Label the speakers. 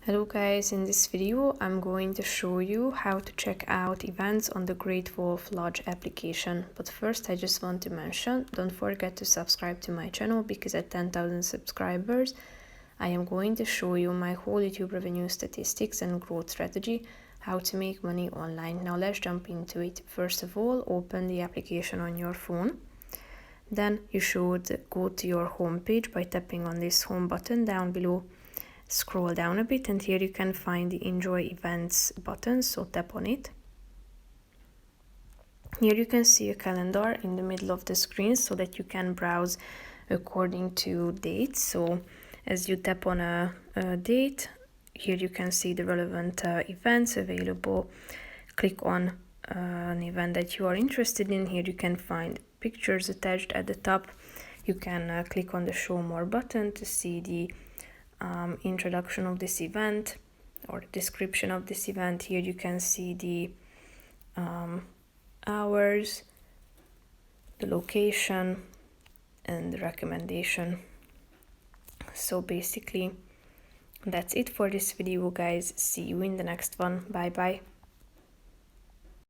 Speaker 1: Hello guys, in this video I'm going to show you how to check out events on the Great Wolf Lodge application. But first I just want to mention, don't forget to subscribe to my channel because at 10,000 subscribers I am going to show you my whole YouTube revenue statistics and growth strategy, how to make money online. Now let's jump into it. First of all, open the application on your phone. Then you should go to your home page by tapping on this home button down below. Scroll down a bit and here you can find the enjoy events button, so tap on it. Here you can see a calendar in the middle of the screen so that you can browse according to dates. So as you tap on a date, here you can see the relevant events available. Click on an event that you are interested in. Here you can find pictures attached at the top. You can click on the show more button to see the introduction of this event or the description of this event. Here you can see the hours, the location, and the recommendation. So basically that's it for this video, guys. See you in the next one. Bye bye.